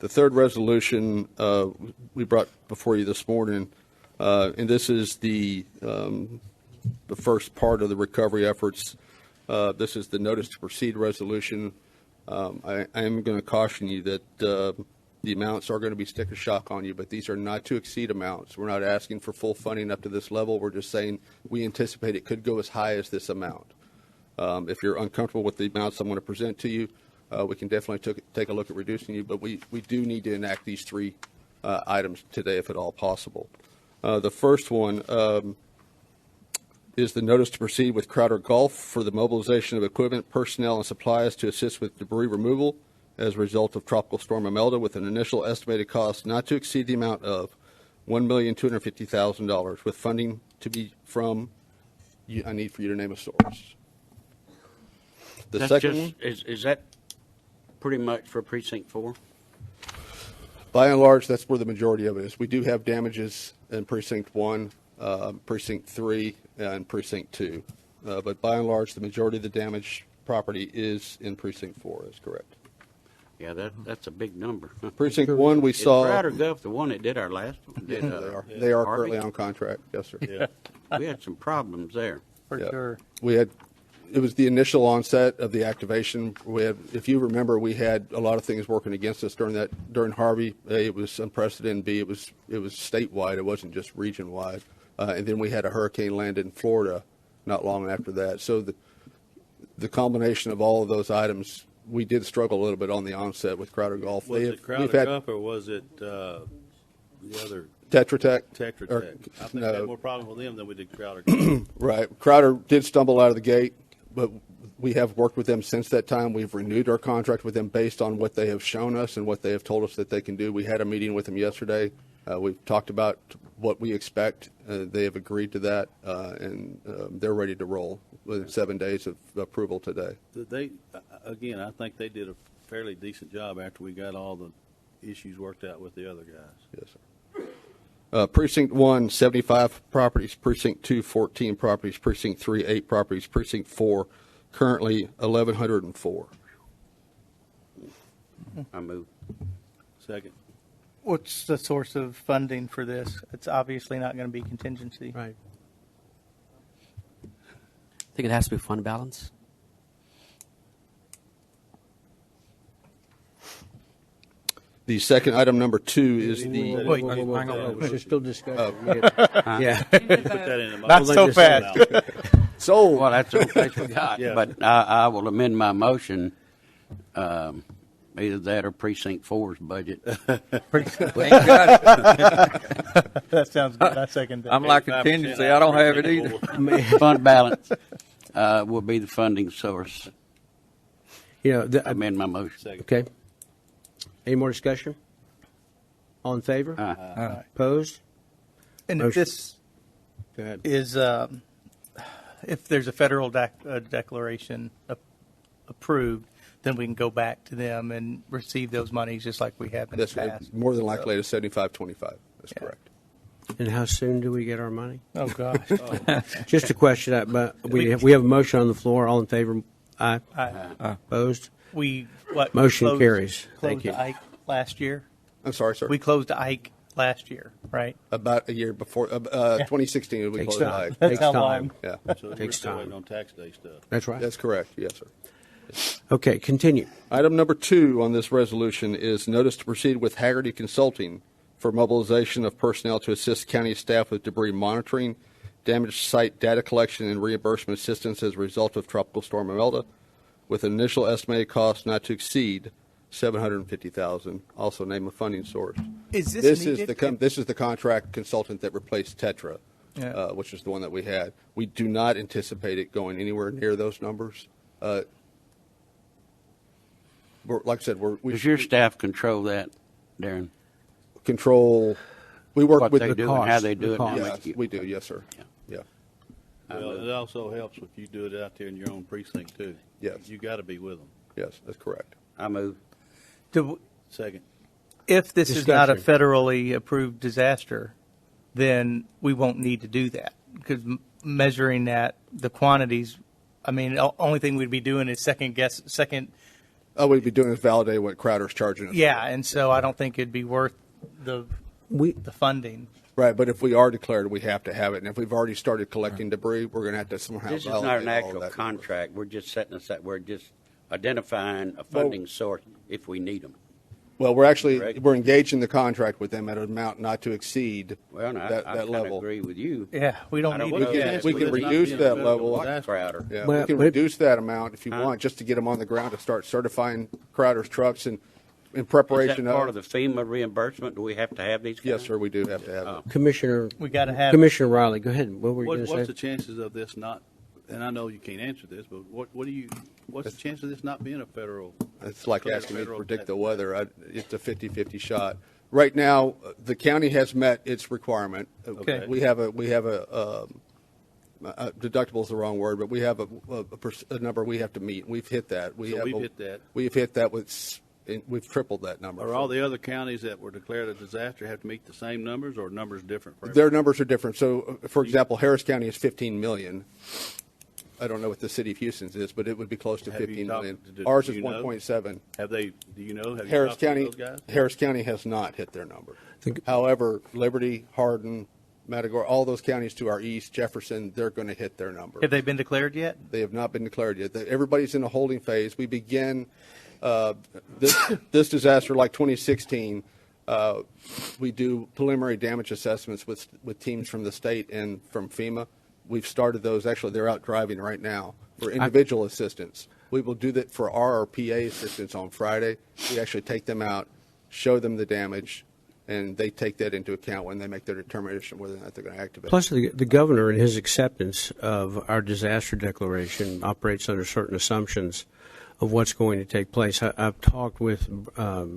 The third resolution we brought before you this morning, and this is the first part of the recovery efforts. This is the notice to proceed resolution. I am going to caution you that the amounts are going to be sticker shock on you, but these are not to exceed amounts. We're not asking for full funding up to this level. We're just saying we anticipate it could go as high as this amount. If you're uncomfortable with the amounts I'm going to present to you, we can definitely take a look at reducing you, but we do need to enact these three items today if at all possible. The first one is the notice to proceed with Crowder Golf for the mobilization of equipment, personnel, and supplies to assist with debris removal as a result of Tropical Storm Imelda, with an initial estimated cost not to exceed the amount of $1,250,000, with funding to be from, I need for you to name a source. The That's second just, one, is that pretty much for Precinct 4? by and large, that's where the majority of it is. We do have damages in Precinct 1, Precinct 3, and Precinct 2. But by and large, the majority of the damaged property is in Precinct 4, is correct. Yeah, that's a big number. Precinct 1, we saw. Is Crowder Golf the one that did our last one? Yeah, Did, they are Harvey? currently on contract, yes, sir. Yeah. We had some problems there. For Yeah. sure. It was the initial onset of the activation. If you remember, we had a lot of things working against us during Harvey. A, it was unprecedented. B, it was statewide. It wasn't just region wide. And then we had a hurricane land in Florida not long after that. So the combination of all of those items, we did struggle a little bit on the onset with Crowder Golf. Was it Crowder Golf or was it the other? Tetra Tech. Tetra Or- Tech. I think no. we had more problems with them than we did Crowder Golf. Right. Crowder did stumble out of the gate, but we have worked with them since that time. We've renewed our contract with them based on what they have shown us and what they have told us that they can do. We had a meeting with them yesterday. We've talked about what we expect. They have agreed to that, and they're ready to roll within 7 days of approval today. Again, I think they did a fairly decent job after we got all the issues worked out with the other guys. Yes, sir. Precinct 1, 75 properties. Precinct 2, 14 properties. Precinct 3, 8 properties. Precinct 4, currently 1,104. I move. Second. What's the source of funding for this? It's obviously not going to be contingency. Right. I think it has to be fund balance. The second item, number 2, is the. Wait, hang on. There's still discussion. Yeah. Put that in the Not motion. so fast. So, Well, that's the only place we got. Yeah. But I will amend my motion, either that or Precinct 4's budget. That sounds good. I second that. I'm like contingency. I don't have it either. Fund balance will be the funding source. You know, Amend my motion. Second. okay. Any more discussion? All in favor? Opposed? And if Motion. this Go ahead. is, if there's a federal declaration approved, then we can go back to them and receive those monies just like we have in the that's past. more than likely to 75-25. That's Yeah. corrct. And how soon do we get our money? Oh, gosh. Just a question, but we have a motion on the floor. All in favor? Aye. Opposed? Motion closed- carries. Thank Closed you. Ike last year. I'm sorry, sir. We closed Ike last year, right? About a year before, 2016, we Takes closed time. Ike. That's Takes how time. long. Yeah, So we're Takes still time. waiting on tax day stuff. That's right. that's correct. Yes, sir. Okay, continue. Item number 2 on this resolution is notice to proceed with Haggerty Consulting for mobilization of personnel to assist county staff with debris monitoring, damaged site data collection, and reimbursement assistance as a result of Tropical Storm Imelda, with an initial estimated cost not to exceed $750,000. Also name a funding source. Is this This needed? is the contract consultant that replaced Tetra, Yeah. which is the one that we had. We do not anticipate it going anywhere near those numbers. Like I said, Does your staff control that, Darren? control. We work What with they the do and how cost, they do the it? cost. Yes, we do. Yes, sir. Yeah. Yeah. Well, it also helps if you do it out there in your own precinct too. Yes. You got to be with them. Yes, that's correct. I move. Second. If this is not a Discussion. federally approved disaster, then we won't need to do that because measuring that, the quantities, I mean, the only thing we'd be doing is second All we'd be doing is validating what Crowder's charging us. Yeah, and so I don't think it'd be worth the funding. Right, but if we are declared, we have to have it. And if we've already started collecting debris, we're going to have to somehow This is validate not an all of actual that. contract. We're just setting aside, we're just identifying a funding source if we need them. Well, Correct. we're engaged in the contract with them at an amount not to exceed Well, no, that I kind of level. agree with you. Yeah, we don't I don't need know. it. We can reduce that level. Crowder. Yeah, Well, we can but- reduce that amount if you want, just to get them on the ground to start certifying Crowder's trucks and in Is preparation that part of. of the FEMA reimbursement? Do we have to have these guys? Yes, sir, we do have to have it. Commissioner, We got to have. Commissioner Riley, go ahead. What were you What, going to what's say? the chances of this not? And I know you can't answer this, but what's the chance of this not being a federal? It's like clear asking me to federal predict the tax? weather. It's a 50-50 shot. Right now, the county has met its requirement. Okay. We have a deductible is the wrong word, but we have a number we have to meet. We've hit that. So we've hit that. We've hit that we've tripled that number. Are all the other counties that were declared a disaster have to meet the same numbers, or numbers different for Their numbers are different. So, for example, Harris County is 15 million. I don't know what the city of Houston's is, but it would be close to Have you 15 talked million. to- Ours do is you know? 1.7. Have they? Do you know? Have you Harris talked to County, those guys? Harris County has not hit their number. However, Liberty, Hardin, Matagorda, all those counties to our east, Jefferson, they're going to hit their number. Have they been declared yet? They have not been declared yet. Everybody's in a holding phase. We begin this disaster like 2016. We do preliminary damage assessments with teams from the state and from FEMA. We've started those. Actually, they're out driving right now for individual assistance. We will do that for our PA assistance on Friday. We actually take them out, show them the damage, and they take that into account when they make their determination whether or not they're going to activate. Plus, the governor, in his acceptance of our disaster declaration, operates under certain assumptions of what's going to take place. I've talked with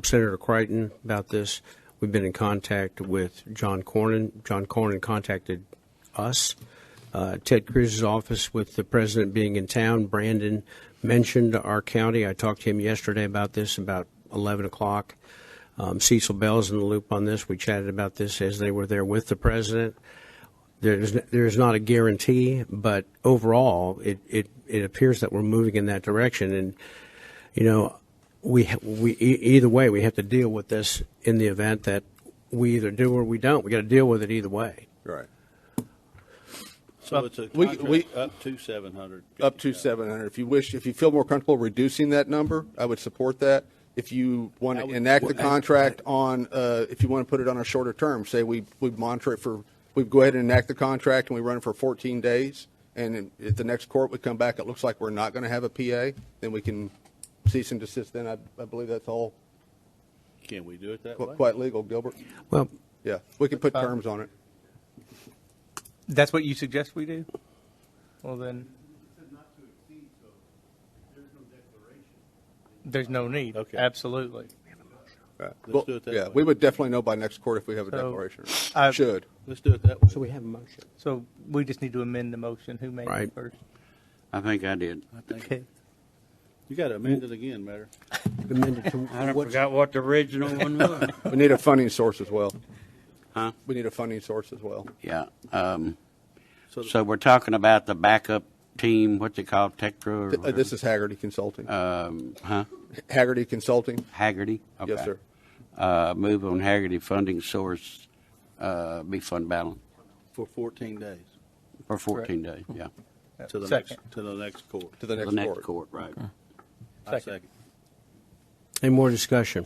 Senator Crichton about this. We've been in contact with John Cornyn. John Cornyn contacted us. Ted Cruz's office, with the president being in town. Brandon mentioned our county. I talked to him yesterday about this, about 11 o'clock. Cecil Bell's in the loop on this. We chatted about this as they were there with the president. There's not a guarantee, but overall, it appears that we're moving in that direction. And, you know, we either way, we have to deal with this in the event that we either do or we don't. We got to deal with it either way. Right. So it's a We- contract up to 700. Up to 700. If you feel more comfortable reducing that number, I would support that. If you want to enact the contract on, if you want to put it on a shorter term, say we monitor it we go ahead and enact the contract and we run it for 14 days, and at the next court we come back, it looks like we're not going to have a PA, then we can cease and desist. Then I believe that's all Can we do it that way? quite legal, Gilbert. Well, Yeah, we can put terms on it. That's what you suggest we do? Well, then. There's no need. Okay. Absolutely. Right. Let's do it that yeah, way. we would definitely know by next court if we have a So, declaration. I- Should. Let's do it that way. so we have a motion. So we just need to amend the motion. Who made Right. it first? I think I did. I think Okay. you got to amend it again, Mayor. Amended to I what's- forgot what the original one was. We need a funding source as well. Huh? We need a funding source as well. Yeah. So, We're talking about the backup team, what's it called, Tectra? Or This is Haggerty Consulting. Haggerty Consulting. Haggerty? Okay. Yes, sir. Move on Haggerty funding source, be fund balance for 14 days for 14 days, yeah. to the Second. next court. To the The next next court. court, right. I second. Any more discussion?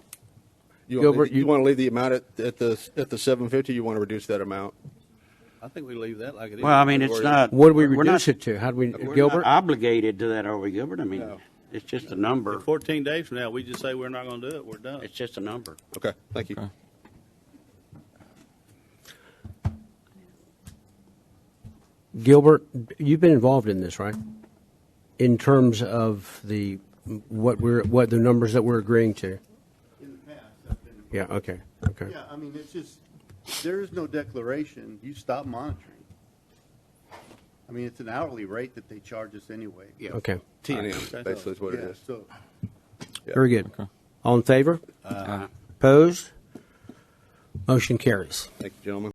You Gilbert, want, you want to leave the amount at the 750? You want to reduce that amount? I think we leave that like it is. Well, I mean, it's not. What do we we're reduce not- it to? How do we, We're Gilbert? not obligated to that, are we, Gilbert? I mean, No. it's just a number. If 14 days from now, we just say we're not going to do it, we're done. It's just a number. Okay, thank you. Gilbert, you've been involved in this, right? In terms of what the numbers that we're agreeing to. In the past, I've been. Yeah. Okay. Okay. Yeah, I mean, it's just, there is no declaration, you stop monitoring. I mean, it's an hourly rate that they charge us anyway. Yeah. Okay. T&M, basically is what it Yeah, is. so, Very good. All in favor? Opposed? Motion carries. Thank you, gentlemen.